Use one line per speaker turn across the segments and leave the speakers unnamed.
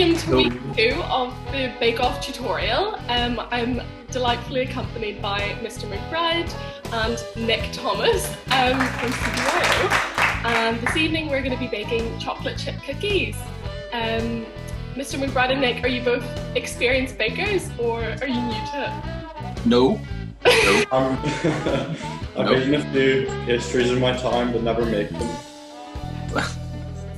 Welcome to week 2 of the Bake Off tutorial. I'm delightfully accompanied by Mr. McBride and Nick Thomas from CBYO. And this evening we're going to be baking chocolate chip cookies. Mr. McBride and Nick, are you both experienced bakers or are you new to it?
No.
I've eaten a few pastries in my time, but never make them.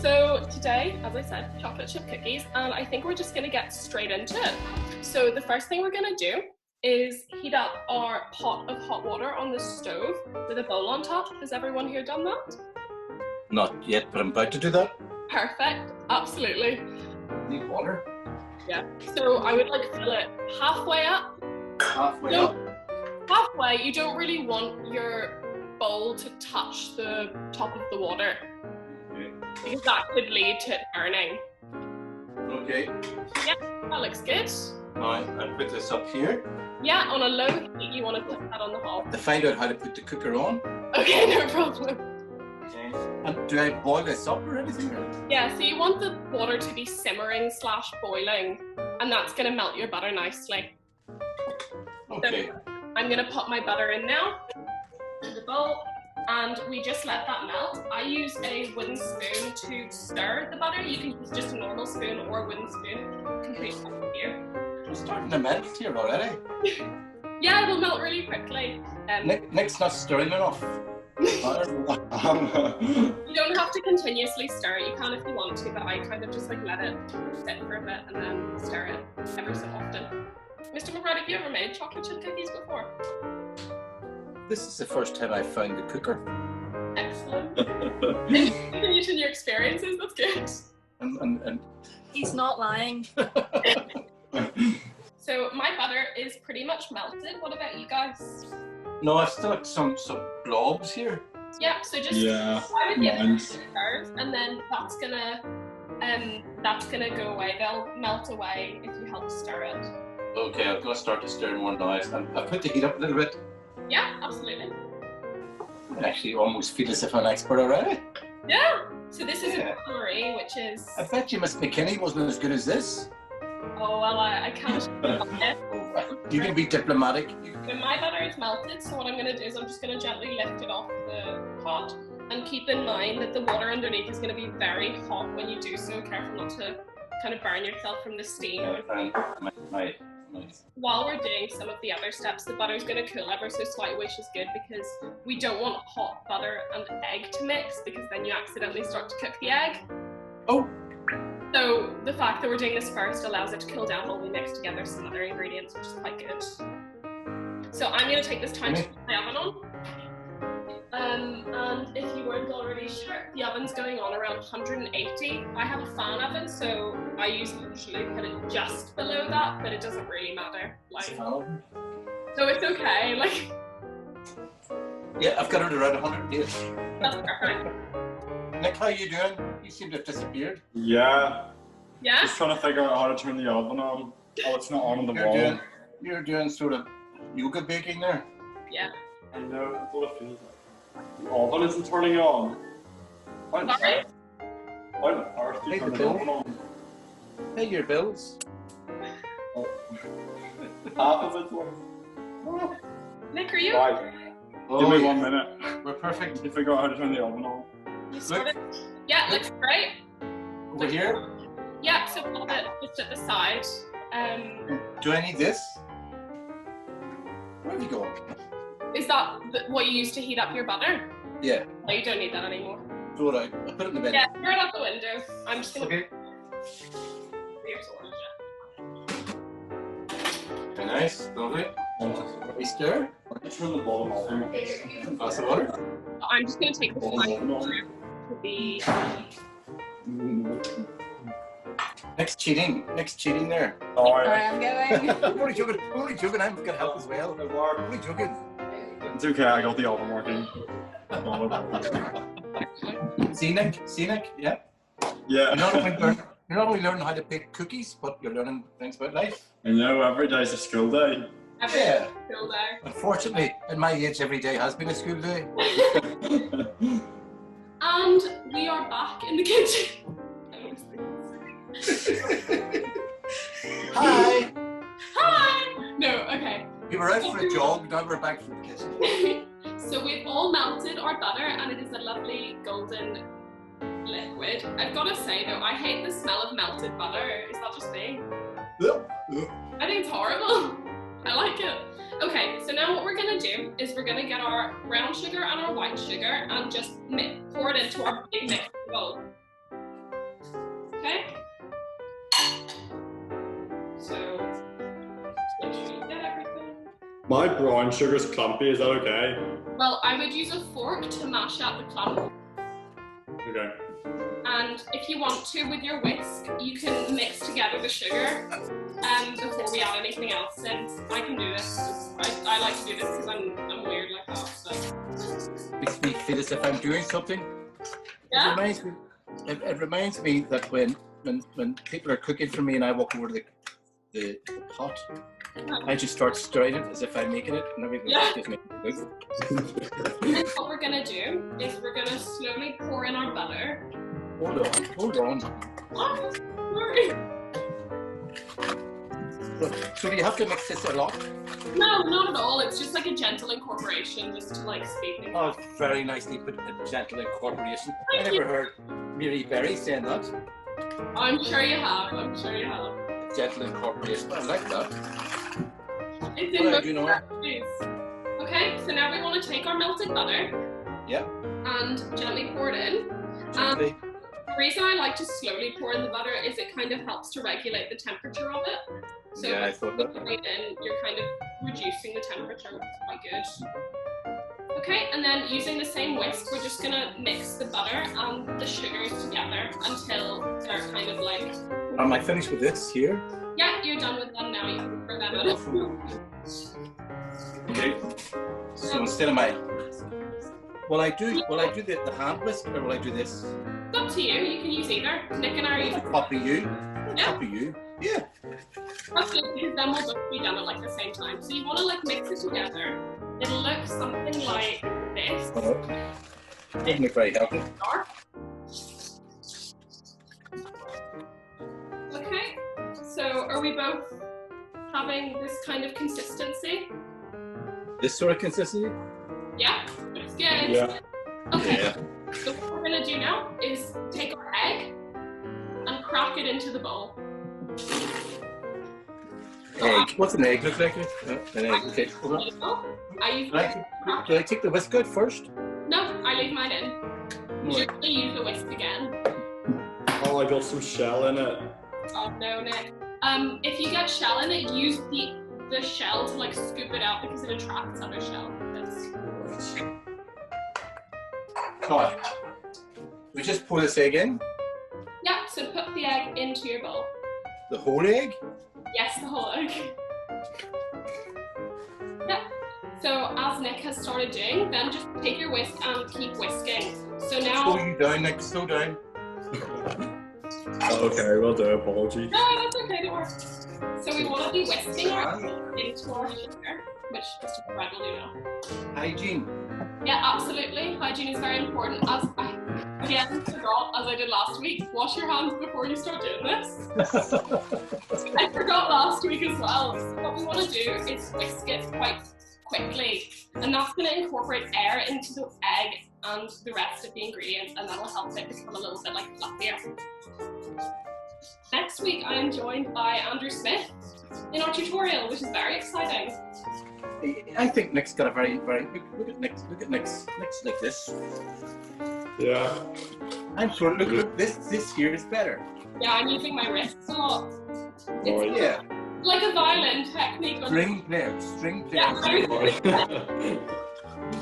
So today, as I said, chocolate chip cookies, and I think we're just going to get straight into it. So the first thing we're going to do is heat up our pot of hot water on the stove with a bowl on top. Has everyone here done that?
Not yet, but I'm about to do that.
Perfect, absolutely.
Need water?
Yeah, so I would like fill it halfway up.
Halfway up?
Halfway, you don't really want your bowl to touch the top of the water. Because that could lead to it burning.
Okay.
Yeah, that looks good.
Now I'll put this up here.
Yeah, on a low heat you want to put that on the hob.
To find out how to put the cooker on.
Okay, no problem.
Okay. And do I boil this up or anything?
Yeah, so you want the water to be simmering / boiling, and that's going to melt your butter nicely.
Okay.
So I'm going to put my butter in now, in the bowl. And we just let that melt. I use a wooden spoon to stir the butter. You can use just a normal spoon or a wooden spoon. Completely up to you.
It's starting to melt here already.
Yeah, it'll melt really quickly.
Nick's not stirring enough.
You don't have to continuously stir it. You can if you want to, but I kind of just like let it sit for a bit and then stir it every so often. Mr. McBride, have you ever made chocolate chip cookies before?
This is the first time I've found the cooker.
Excellent. Continue to new experiences, that's good.
And
He's not lying.
So my butter is pretty much melted. What about you guys?
no, I've still got some blobs here.
Yeah, so just
Yeah,
I would give it
mine's-
a stir, and then that's gonna go away. They'll melt away if you help stir it.
Okay, I'm going to start to stir in one now. And I've put the heat up a little bit.
Yeah, absolutely.
I actually almost feel as if I'm an expert already.
Yeah. So this is
Yeah.
a cookery, which is
I bet you Miss McKinney wasn't as good as this.
oh well, I can't.
You can be diplomatic.
So my butter is melted. So what I'm going to do is I'm just going to gently lift it off the pot, and keep in mind that the water underneath is going to be very hot when you do so. Careful not to kind of burn yourself from the steam. While we're doing some of the other steps, the butter is going to cool ever so slightly, which is good because we don't want hot butter and egg to mix, because then you accidentally start to cook the egg.
Oh.
So the fact that we're doing this first allows it to cool down while we mix together some other ingredients, which is quite good. So I'm going to take this time to put my oven on. And if you weren't already sure, the oven's going on around 180. I have a fan oven, so I usually put it just below that, but it doesn't really matter. So it's okay.
Yeah, I've got it around 108.
That's perfect.
Nick, how you doing? You seem to have disappeared.
Yeah,
Yeah.
just trying to figure out how to turn the oven on. Oh, it's not on the wall.
You're doing sort of yoga baking there.
Yeah.
I know, that's what it feels like. The oven isn't turning on.
Sorry?
How on earth do you turn the oven on?
Pay your bills.
Oh. Half of it's working.
Nick, are you?
Right,
Oh,
give me
yeah.
1 minute
We're perfect.
to figure out how to turn the oven on.
You sorted? Yeah, looks great.
Over here.
Yeah, so put it just at the side.
Do I need this? Where have you going?
Is that what you use to heat up your butter?
Yeah.
No, you don't need that anymore.
Throw it out. I'll put it in the bin.
Yeah, throw it out the window. I'm just gonna.
Okay.
Here's orange.
Very nice. Lovely. We stir.
Turn the bottom off.
Glass of water.
I'm just gonna take this time to be.
Nick's cheating. Nick's cheating there.
Where
Sorry.
I'm going.
I'm only joking. I'm only joking. I'm gonna help as well.
It
I'm
worked.
only joking.
It's okay, I got the oven working.
See, Nick? See, Nick? Yeah.
Yeah.
You're not only learning how to bake cookies, but you're learning things about life.
I know, every day's a school day.
Every
Yeah.
still there.
Unfortunately, at my age, every day has been a school day.
And we are back in the kitchen.
Hi!
Hi! No, okay.
We were out for a jog, now we're back from the kitchen.
So we've all melted our butter and it is a lovely golden liquid. I've got to say though, I hate the smell of melted butter. Is that just me? I think it's horrible. I like it. Okay, so now what we're going to do is we're going to get our brown sugar and our white sugar and just pour it into our big mixing bowl. Okay? So, just make sure you get everything.
My brown sugar's clumpy, is that okay?
Well, I would use a fork to mash out the clump.
Okay.
And if you want to, with your whisk, you can mix together the sugar before we add anything else in. I can do this. I like to do this because I'm weird like that. So.
Makes me feel as if I'm doing something.
Yeah?
It reminds me that when people are cooking for me and I walk over to the pot, I just start stirring it as if I'm making it and everything just makes it good.
And what we're going to do is we're going to slowly pour in our butter.
Hold on.
Oh, sorry.
So do you have to mix this a lot?
No, not at all. It's just like a gentle incorporation just to like speed things
Oh,
up.
very nicely put, a gentle incorporation. I
Thank you.
never heard Mary Berry saying that.
I'm sure you have. I'm sure you have.
Gentle incorporation, I like that.
It's in
What
most
do you know?
recipes. Okay, so now we want to take our melted butter
Yep.
and gently pour it in.
Gently.
The reason I like to slowly pour in the butter is it kind of helps to regulate the temperature of it. So
Yeah, I thought that.
right in, you're kind of reducing the temperature, which is quite good. Okay, and then using the same whisk, we're just gonna mix the butter and the sugars together until they're kind of like.
Am I finished with this here?
Yeah, you're done with them now. You can pour them out.
Okay. So instead of will I do the hand whisk or will I do this?
It's up to you. You can use either. Nick and I are using.
Copy you.
Yeah.
Copy you. Yeah.
That's good because then we'll both be done at like the same time. So you want to like mix it together. It'll look something like this.
Doesn't look very healthy.
Okay. So are we both having this kind of consistency?
This sort of consistency?
Yeah. Looks good.
Yeah.
Okay.
Yeah.
So what we're gonna do now is take our egg and crack it into the bowl.
Egg. What's an egg look like? An egg. Okay. Hold on.
I use
Do I take the whisk out first?
No, I leave mine in.
No.
Usually use the whisk again.
Oh, I got some shell in it.
Oh no, Nick. If you get shell in it, use the shell to like scoop it out because it attracts other shell.
God. We just pour this egg in.
Yeah, so put the egg into your bowl.
The whole egg?
Yes, the whole egg. Yeah. So as Nick has started doing, then just take your whisk and keep whisking. So now.
Slow you down, Nick. Slow down.
Okay, well done, apology.
No, that's okay, don't worry. So we want to be whisking our into our sugar, which Mr. McBride will do now.
Hygiene.
Yeah, absolutely. Hygiene is very important. As I again forgot, as I did last week, wash your hands before you start doing this. I forgot last week as well. So what we want to do is whisk it quite quickly, and that's going to incorporate air into the egg and the rest of the ingredients, and that'll help it become a little bit like fluffier. Next week, I am joined by Andrew Smith in our tutorial, which is very exciting.
I think Nick's got a very look at Nick's Nick's like this.
Yeah.
I'm sure look this here is better.
Yeah, I'm using my wrists a lot.
Oh,
It's
Yeah.
like a violin technique.
String players.
Yeah,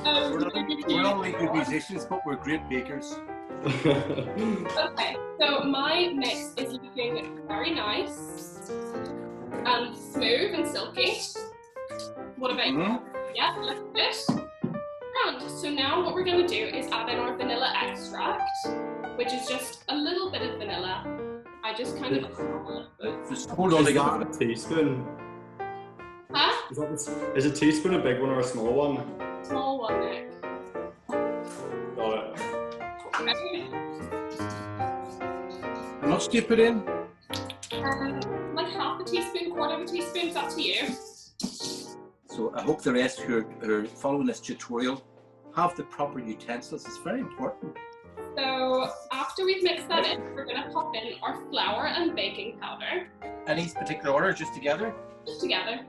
We're not only good musicians, but we're great bakers.
Okay, so my mix is looking very nice and smooth and silky. What about you? Yeah, looks good. And so now what we're going to do is add in our vanilla extract, which is just a little bit of vanilla. I just kind of...
Just hold on
Is
together.
that a teaspoon?
Huh?
Is a teaspoon a big one or a small one?
Small one, Nick.
Got it.
Okay.
How much do you put in?
Like half a teaspoon, quarter of a teaspoon, it's up to you.
So I hope the rest who are following this tutorial have the proper utensils. It's very important.
So after we've mixed that in, we're going to pop in our flour and baking powder.
Any particular order, just together?
Just together.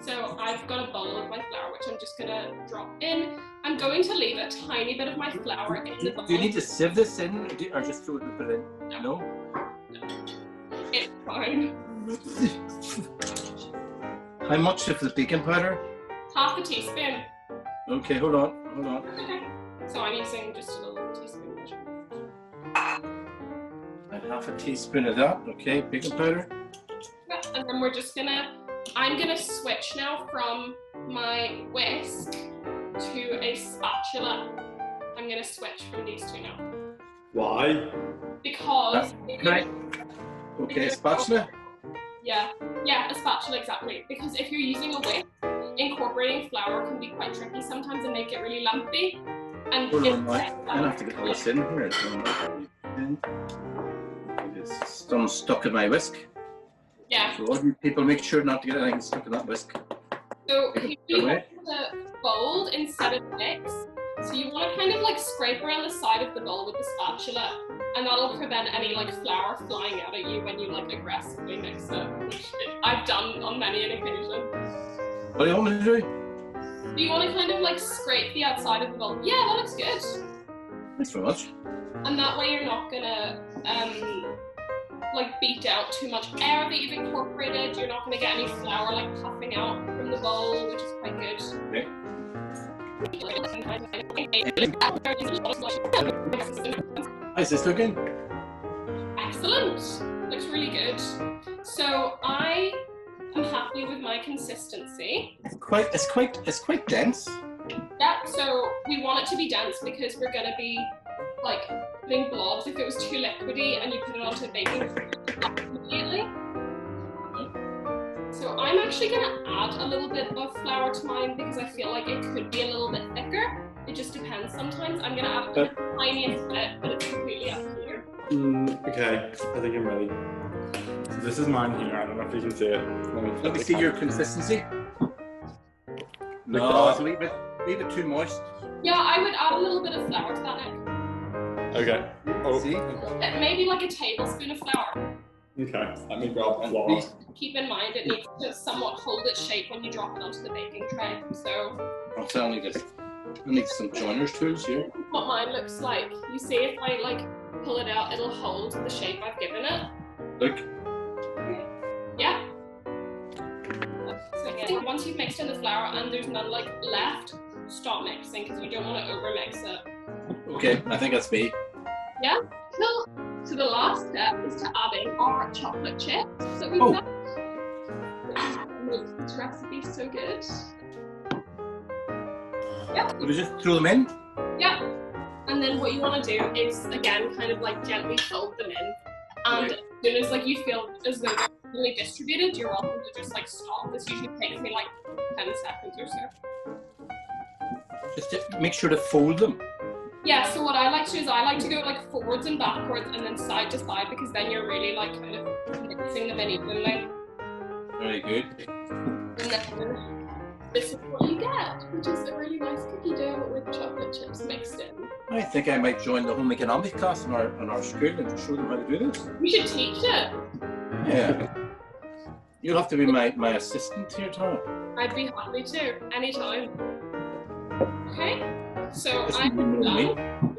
So I've got a bowl of my flour, which I'm just going to drop in. I'm going to leave a tiny bit of my flour in the bowl.
Do you need to sieve this in, or just throw it and put it in? No?
It's fine.
How much of the baking powder?
Half a teaspoon.
Okay, hold on.
Okay. So I'm using just a little teaspoon measurement.
And half a teaspoon of that, okay, baking powder.
Yeah, and then I'm gonna switch now from my whisk to a spatula. I'm gonna switch from these two now.
Why?
Because...
Okay, a spatula?
Yeah, a spatula, exactly. Because if you're using a whisk, incorporating flour can be quite tricky sometimes and make it really lumpy. And
hold on, Mike. I have to get all this in here. It's done stuck in my whisk.
Yeah.
So all you people make sure not to get anything stuck in that whisk.
So you want to fold instead of mix. So you want to kind of like scrape around the side of the bowl with the spatula, and that'll prevent any like flour flying out at you when you like aggressively mix it, which I've done on many an occasion.
What do you want me to do?
Do you want to kind of like scrape the outside of the bowl? Yeah, that looks good.
Thanks very much.
And that way you're not gonna like beat out too much air that you've incorporated. You're not gonna get any flour like puffing out from the bowl, which is quite good.
Okay. How's this looking?
Excellent. Looks really good. So I am happy with my consistency.
It's quite dense.
Yeah, so we want it to be dense because we're gonna be like putting blobs. If it was too liquidy and you put it onto baking immediately. So I'm actually gonna add a little bit of flour to mine because I feel like it could be a little bit thicker. It just depends sometimes. I'm gonna add the tiniest bit, but it's completely up to you.
Okay, I think I'm ready. So this is mine here. I don't know if you can see it.
Let me see your consistency. No, it's a wee bit too moist.
Yeah, I would add a little bit of flour to that, Nick.
Okay. Oh.
See?
Maybe like a tablespoon of flour.
Okay, let me grab flour.
Keep in mind it needs to somewhat hold its shape when you drop it onto the baking tray. So
I'll tell you this. I need some joiner's tools here.
What mine looks like. You see, if I like pull it out, it'll hold the shape I've given it.
Look.
Yeah. So again, once you've mixed in the flour and there's none like left, stop mixing because you don't want to over mix it.
Okay, I think that's me.
Yeah. Cool. So the last step is to add in our chocolate chips that we've got. Makes this recipe so good. Yeah.
We just throw them in?
Yeah. And then what you want to do is, again, kind of like gently fold them in. And as soon as like you feel as though they're evenly distributed, you're welcome to just like stop. This usually takes me like 10 seconds or so.
Just to make sure to fold them.
Yeah, so what I like to do is I like to go like forwards and backwards and then side to side because then you're really like kind of mixing them in evenly.
Very good.
And then this is what you get, which is a really nice cookie dough with chocolate chips mixed in.
I think I might join the home economics class in our school and show them how to do this.
We should teach it.
Yeah. You'll have to be my assistant here, Tara.
I'd be happy to, anytime. Okay, so
This
I'm
would be more than me.
done.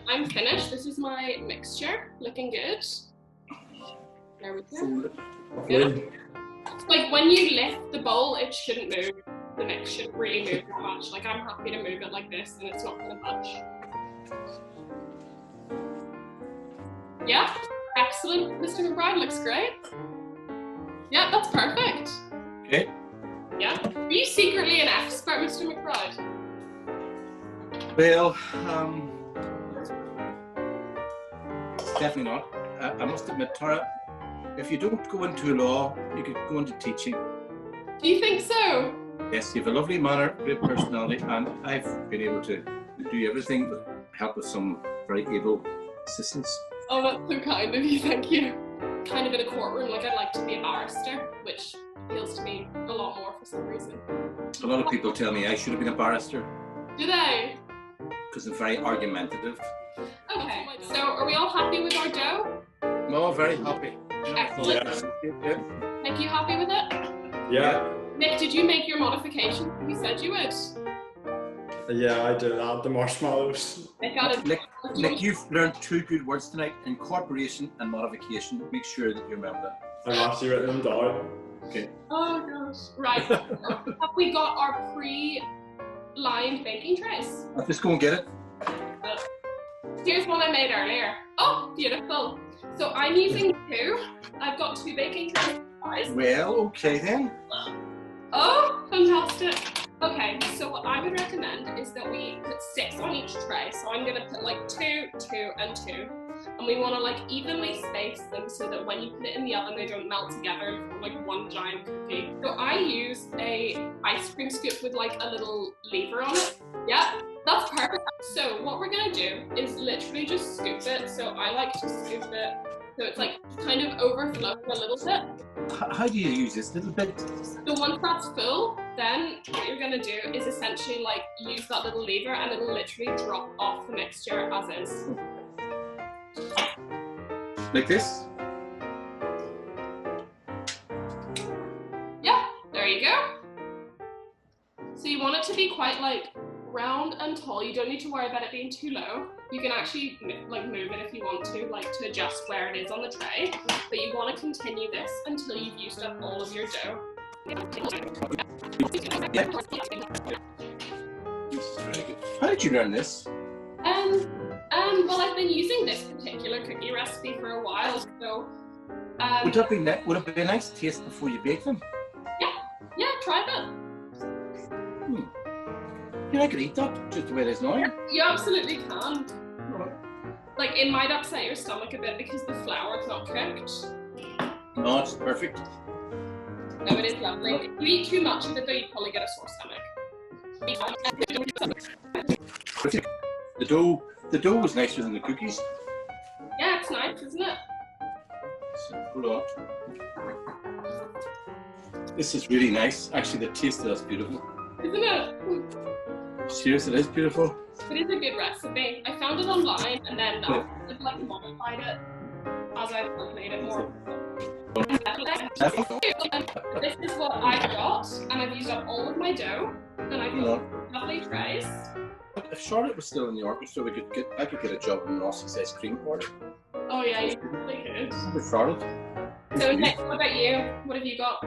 I'm finished. This is my mixture, looking good. There we go. Good. Like when you lift the bowl, it shouldn't move. The mix shouldn't really move that much. Like I'm happy to move it like this and it's not gonna budge. Yeah, excellent. Mr. McBride looks great. Yeah, that's perfect.
Okay.
Yeah. Are you secretly an expert, Mr. McBride?
Well, definitely not. I must admit, Tara, if you don't go into law, you could go into teaching.
Do you think so?
Yes, you have a lovely manner, great personality, and I've been able to do everything with help with some very able assistants.
Oh, that's so kind of you. Thank you. kind of in a courtroom, like I'd like to be a barrister, which appeals to me a lot more for some reason.
A lot of people tell me I should have been a barrister.
Do they?
Because I'm very argumentative.
Okay, so are we all happy with our dough?
No, very happy.
Excellent.
Yeah.
Nick, you happy with it?
Yeah.
Nick, did you make your modification? You said you would.
Yeah, I did add the marshmallows.
Nick, got it.
Nick, you've learned 2 good words tonight: incorporation and modification. Make sure that you remember that.
I've actually written them down.
Okay.
Oh gosh. Right. Have we got our pre-lined baking trays?
I'll just go and get it.
Here's one I made earlier. Oh, beautiful. So I'm using 2. I've got 2 baking trays.
Well, okay then.
Oh, fantastic. Okay, so what I would recommend is that we put 6 on each tray. So I'm gonna put like 2, 2, and 2. And we wanna like evenly space them so that when you put it in the oven, they don't melt together and form like one giant cookie. So I use a ice cream scoop with like a little lever on it. Yeah, that's perfect. So what we're gonna do is literally just scoop it. So I like to scoop it so it's like kind of overflowing a little bit.
How do you use this little bit?
So once that's full, then what you're gonna do is essentially like use that little lever and it'll literally drop off the mixture as is.
Like this?
Yeah, there you go. So you want it to be quite like round and tall. You don't need to worry about it being too low. You can actually like move it if you want to, like to adjust where it is on the tray. But you want to continue this until you've used up all of your dough.
How did you learn this?
Well, I've been using this particular cookie recipe for a while, so.
Would it be a nice taste before you bake them?
Yeah, try that.
Yeah, I could eat that just the way it is now.
You absolutely can. Like, it might upset your stomach a bit because the flour's not cooked.
No, it's perfect.
No, it is lovely. If you eat too much of it, though, you probably get a sore stomach.
The dough was nicer than the cookies.
Yeah, it's nice, isn't it?
So, hold on. This is really nice. Actually, the taste of that's beautiful.
Isn't it?
Serious, it is beautiful.
It is a good recipe. I found it online and then I've like modified it as I've made it more. This is what I've got, and I've used up all of my dough, and I've got lovely trays.
If Charlotte was still in the orchestra, I could get a job in Rossi's ice cream order.
Oh yeah, you really could.
With Charlotte.
So Nick, what about you? What have you got?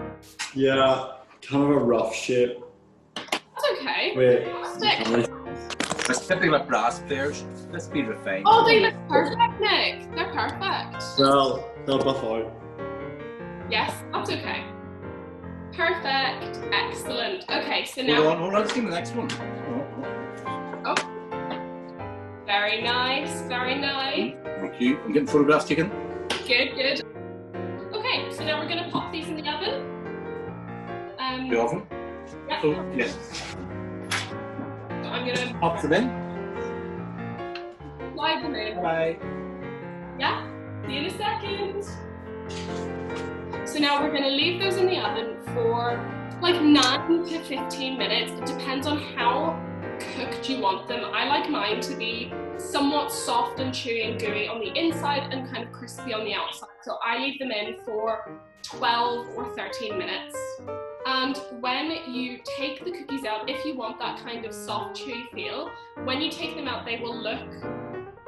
Yeah, kind of a rough shape.
That's okay.
Wait.
Stick.
It's typical of brass players. Let's be refined.
Oh, they look perfect, Nick. They're perfect.
Well, they'll buff out.
Yes, that's okay. Perfect. Excellent. Okay, so now.
Hold on. Let's see the next one.
Oh. Very nice. Very nice.
Thank you. I'm getting photographs taken.
Good, good. Okay, so now we're going to pop these in the oven.
The oven?
Yeah.
Oh, yes.
So I'm going to
Pop them in.
slide them in.
Bye.
Yeah, see you in a second. So now we're going to leave those in the oven for like 9 to 15 minutes. It depends on how cooked you want them. I like mine to be somewhat soft and chewy and gooey on the inside and kind of crispy on the outside. So I leave them in for 12 or 13 minutes. And when you take the cookies out, if you want that kind of soft, chewy feel, when you take them out, they will look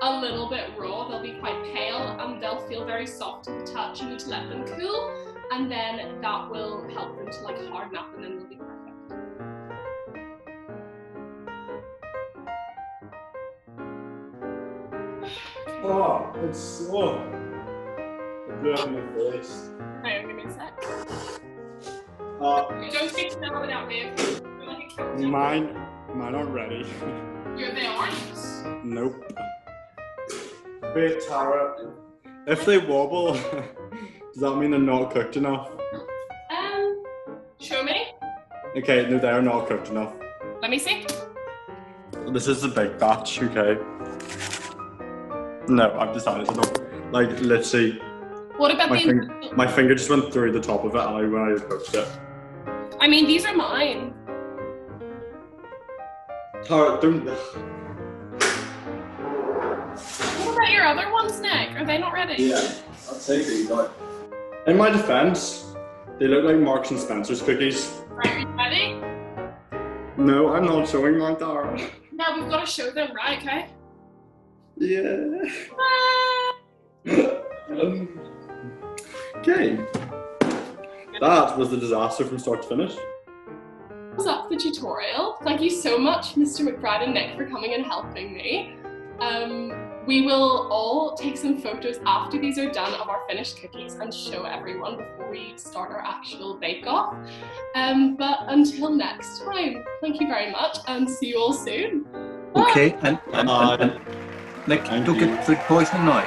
a little bit raw. They'll be quite pale and they'll feel very soft to the touch. You need to let them cool, and then that will help them to like harden up, and then they'll be perfect.
Oh, it's so. It blew up in my face.
Hang on, give me a sec.
Uh,
Don't take them out without me. You're like a countdown.
mine aren't ready.
They aren't.
Nope. Wait, Tara. If they wobble, does that mean they're not cooked enough?
Show me.
Okay, no, they are not cooked enough.
Let me see.
This is a big batch, okay? No, I've decided to not. Like, let's see.
What about
My finger just went through the top of it when I approached it.
I mean, these are mine.
Tara, don't...
What about your other ones, Nick? Are they not ready?
Yeah, I'll take these out. In my defense, they look like Marks and Spencer's cookies.
Right, are you ready?
No, I'm not showing mine, Tara.
No, we've got to show them, right, okay?
Yeah.
Ah!
Okay. That was the disaster from start to finish.
That was up the tutorial. Thank you so much, Mr. McBride and Nick, for coming and helping me. We will all take some photos after these are done of our finished cookies and show everyone before we start our actual bake-off. But until next time, thank you very much and see you all soon. Bye.
Okay, and Nick, don't get food poisoning now.